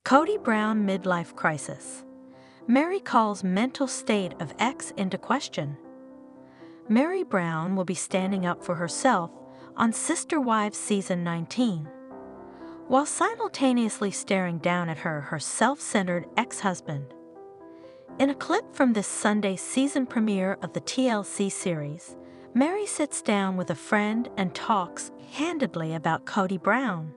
Kody Brown midlife crisis. Meri calls mental state of ex into question. Meri Brown will be standing up for herself on Sister Wives Season 19, while simultaneously staring down at her self-centered ex-husband. In a clip from this Sunday's season premiere of the TLC series, Meri sits down with a friend and talks candidly about Kody Brown.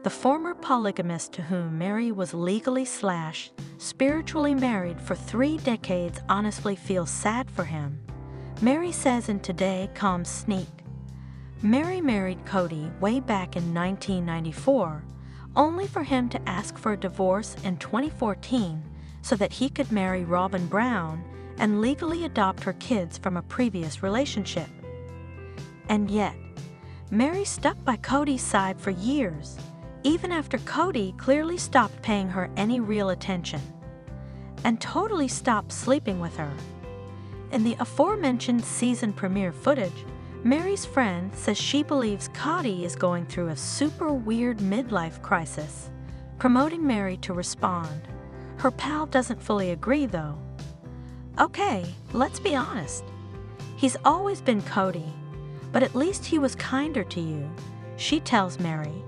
The former polygamist to whom Meri was legally/spiritually married for 3 decades honestly feels sad for him. Meri says in Today Com's Sneak, Meri married Kody way back in 1994, only for him to ask for a divorce in 2014 so that he could marry Robin Brown and legally adopt her kids from a previous relationship. And yet, Meri stuck by Kody's side for years, even after Kody clearly stopped paying her any real attention and totally stopped sleeping with her. In the aforementioned season premiere footage, Meri's friend says she believes Kody is going through a super weird midlife crisis, promoting Meri to respond. Her pal doesn't fully agree though. Okay, let's be honest. He's always been Kody, but at least he was kinder to you, she tells Meri.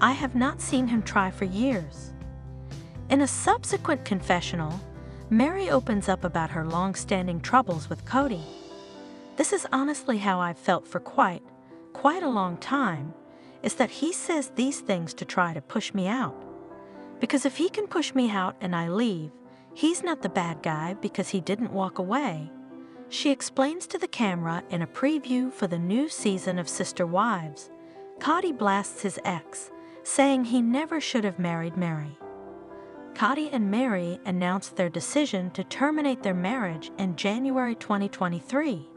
I have not seen him try for years. In a subsequent confessional, Meri opens up about her long-standing troubles with Kody. This is honestly how I've felt for quite a long time, is that he says these things to try to push me out. Because if he can push me out and I leave, he's not the bad guy because he didn't walk away. She explains to the camera in a preview for the new season of Sister Wives. Kody blasts his ex, saying he never should have married Meri. Kody and Meri announced their decision to terminate their marriage in January 2023.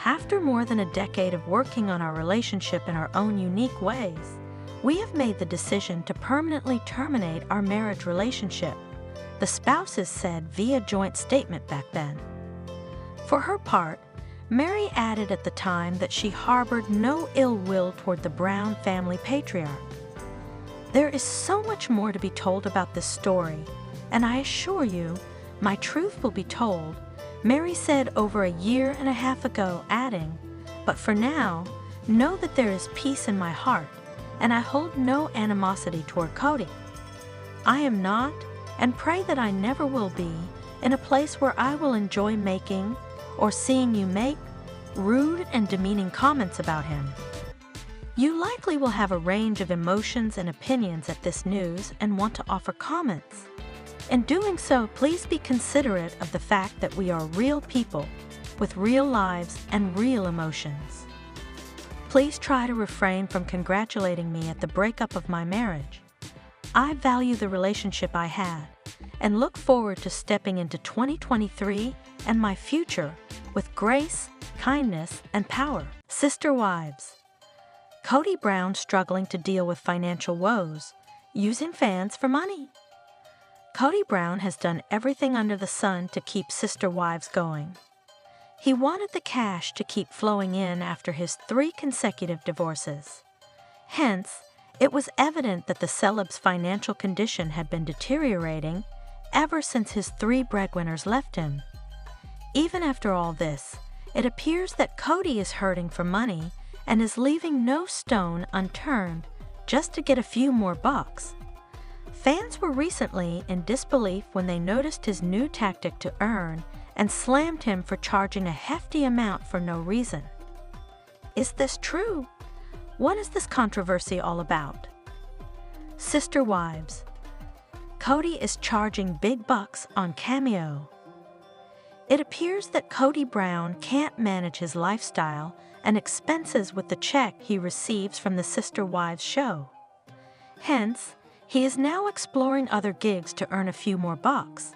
After more than a decade of working on our relationship in our own unique ways, we have made the decision to permanently terminate our marriage relationship, the spouses said via joint statement back then. For her part, Meri added at the time that she harbored no ill will toward the Brown family patriarch. There is so much more to be told about this story, and I assure you, my truth will be told, Meri said over a year and a half ago, adding, but for now, know that there is peace in my heart, and I hold no animosity toward Kody. I am not, and pray that I never will be, in a place where I will enjoy making or seeing you make rude and demeaning comments about him. You likely will have a range of emotions and opinions at this news and want to offer comments. In doing so, please be considerate of the fact that we are real people with real lives and real emotions. Please try to refrain from congratulating me at the breakup of my marriage. I value the relationship I had and look forward to stepping into 2023 and my future with grace, kindness, and power. Sister Wives. Kody Brown struggling to deal with financial woes, using fans for money. Kody Brown has done everything under the sun to keep Sister Wives going. He wanted the cash to keep flowing in after his 3 consecutive divorces. Hence, it was evident that the celeb's financial condition had been deteriorating ever since his 3 breadwinners left him. Even after all this, it appears that Kody is hurting for money and is leaving no stone unturned just to get a few more bucks. Fans were recently in disbelief when they noticed his new tactic to earn and slammed him for charging a hefty amount for no reason. Is this true? What is this controversy all about? Sister Wives. Kody is charging big bucks on Cameo. It appears that Kody Brown can't manage his lifestyle and expenses with the check he receives from the Sister Wives show. Hence, he is now exploring other gigs to earn a few more bucks.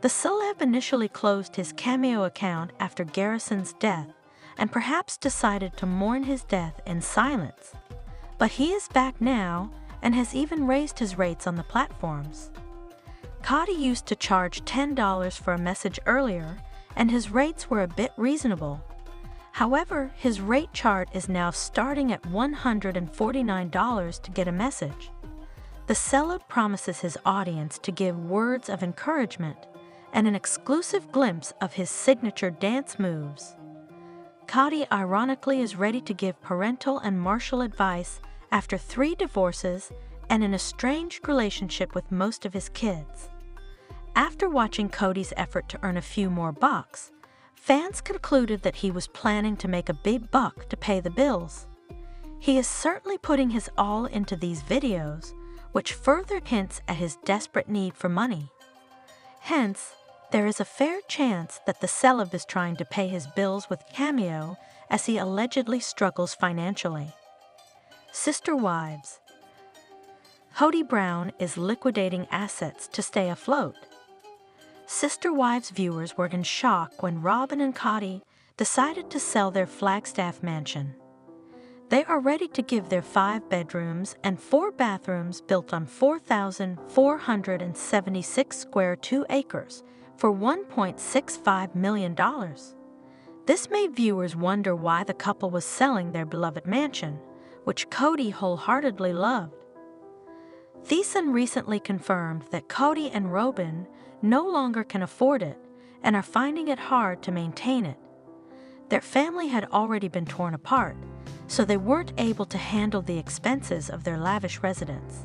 The celeb initially closed his Cameo account after Garrison's death and perhaps decided to mourn his death in silence. But he is back now and has even raised his rates on the platforms. Kody used to charge $10 for a message earlier, and his rates were a bit reasonable. However, his rate chart is now starting at $149 to get a message. The celeb promises his audience to give words of encouragement and an exclusive glimpse of his signature dance moves. Kody ironically is ready to give parental and martial advice after 3 divorces and an estranged relationship with most of his kids. After watching Kody's effort to earn a few more bucks, fans concluded that he was planning to make a big buck to pay the bills. He is certainly putting his all into these videos, which further hints at his desperate need for money. Hence, there is a fair chance that the celeb is trying to pay his bills with Cameo as he allegedly struggles financially. Sister Wives. Kody Brown is liquidating assets to stay afloat. Sister Wives viewers were in shock when Robyn and Kody decided to sell their Flagstaff mansion. They are ready to give their 5 bedrooms and 4 bathrooms built on 4,476 square 2 acres for $1.65 million. This made viewers wonder why the couple was selling their beloved mansion, which Kody wholeheartedly loved. Thiessen recently confirmed that Kody and Robyn no longer can afford it and are finding it hard to maintain it. Their family had already been torn apart, so they weren't able to handle the expenses of their lavish residence.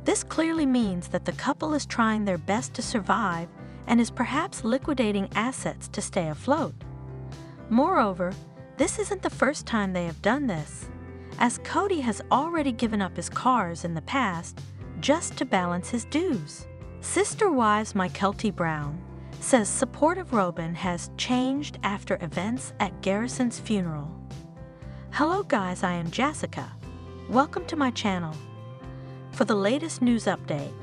This clearly means that the couple is trying their best to survive and is perhaps liquidating assets to stay afloat. Moreover, this isn't the first time they have done this, as Kody has already given up his cars in the past just to balance his dues. Sister Wives Kody Brown says support of Robyn has changed after events at Garrison's funeral. Hello guys, I am Jessica. Welcome to my channel. For the latest news update,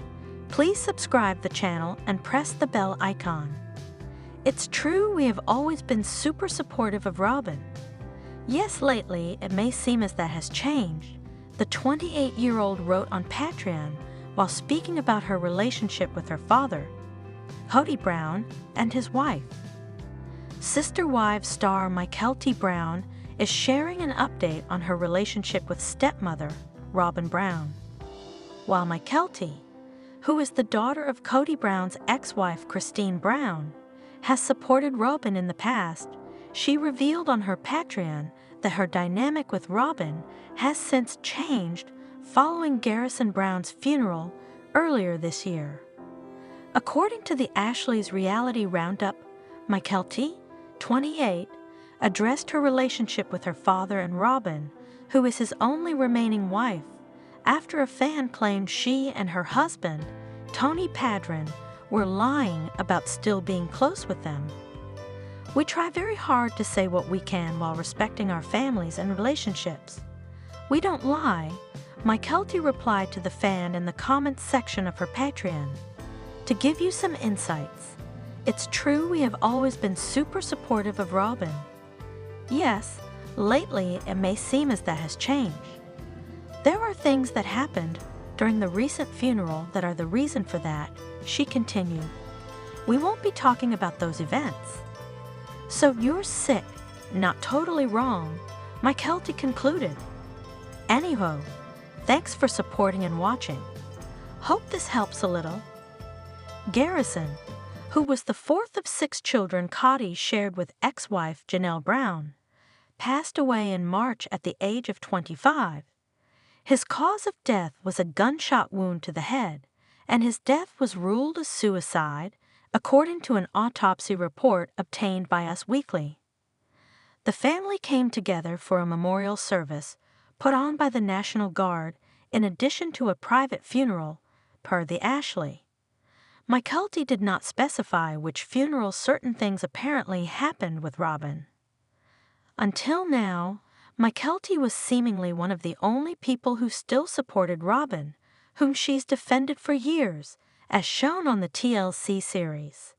please subscribe the channel and press the bell icon. It's true we have always been super supportive of Robyn. Yes, lately it may seem as that has changed. The 28-year-old wrote on Patreon while speaking about her relationship with her father, Kody Brown, and his wife. Sister Wives star Kody Brown is sharing an update on her relationship with stepmother, Robyn Brown. While Kody, who is the daughter of Kody Brown's ex-wife Christine Brown, has supported Robyn in the past, she revealed on her Patreon that her dynamic with Robyn has since changed following Garrison Brown's funeral earlier this year. According to the Ashley's Reality Roundup, Kody, 28, addressed her relationship with her father and Robyn, who is his only remaining wife, after a fan claimed she and her husband, Tony Padron, were lying about still being close with them. We try very hard to say what we can while respecting our families and relationships. We don't lie, Kody replied to the fan in the comments section of her Patreon. To give you some insights, it's true we have always been super supportive of Robyn. Yes, lately it may seem as that has changed. There are things that happened during the recent funeral that are the reason for that, she continued. We won't be talking about those events. So you're sick, not totally wrong, Kody concluded. Anyhow, thanks for supporting and watching. Hope this helps a little. Garrison, who was the 4th of 6 children Kody shared with ex-wife Janelle Brown, passed away in March at the age of 25. His cause of death was a gunshot wound to the head, and his death was ruled a suicide, according to an autopsy report obtained by Us Weekly. The family came together for a memorial service put on by the National Guard in addition to a private funeral, per the Ashley. Kody did not specify which funeral certain things apparently happened with Robyn. Until now, Kody was seemingly one of the only people who still supported Robyn, whom she's defended for years, as shown on the TLC series.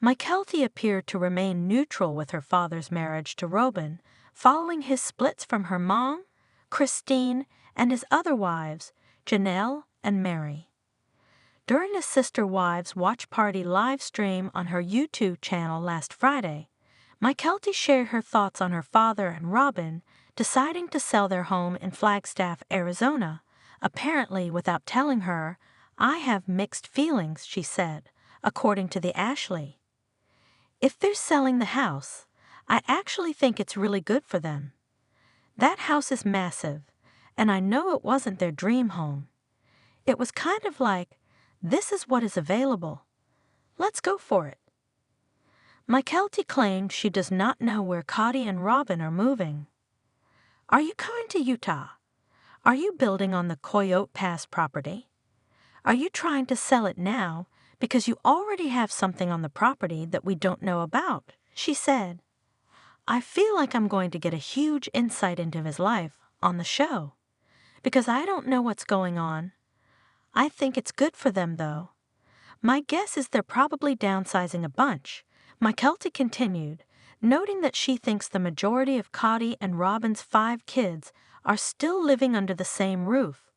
Kody appeared to remain neutral with her father's marriage to Robyn, following his splits from her mom, Christine, and his other wives, Janelle and Meri. During a Sister Wives watch party live stream on her YouTube channel last Friday, Kody shared her thoughts on her father and Robyn deciding to sell their home in Flagstaff, Arizona, Apparently, without telling her, I have mixed feelings, she said, according to the Ashley. If they're selling the house, I actually think it's really good for them. That house is massive, and I know it wasn't their dream home. It was kind of like, this is what is available. Let's go for it. Mykelti claimed she does not know where Kody and Robin are moving. Are you going to Utah? Are you building on the Coyote Pass property? Are you trying to sell it now because you already have something on the property that we don't know about? She said. I feel like I'm going to get a huge insight into his life on the show because I don't know what's going on. I think it's good for them, though. My guess is they're probably downsizing a bunch, Mykelti continued, noting that she thinks the majority of Kody and Robin's 5 kids are still living under the same roof.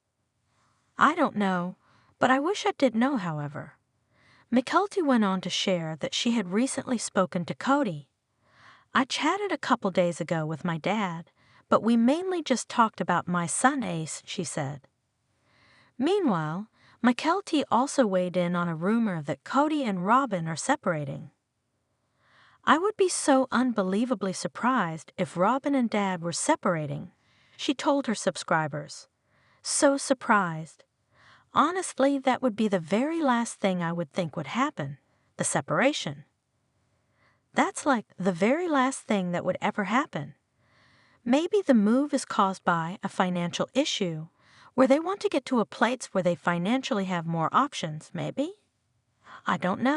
I don't know, but I wish I did know, however. Mykelti went on to share that she had recently spoken to Kody. I chatted a couple days ago with my dad, but we mainly just talked about my son Ace, she said. Meanwhile, Mykelti also weighed in on a rumor that Kody and Robin are separating. I would be so unbelievably surprised if Robin and Dad were separating, she told her subscribers. So surprised. Honestly, that would be the very last thing I would think would happen, the separation. That's like the very last thing that would ever happen. Maybe the move is caused by a financial issue, where they want to get to a place where they financially have more options, maybe? I don't know.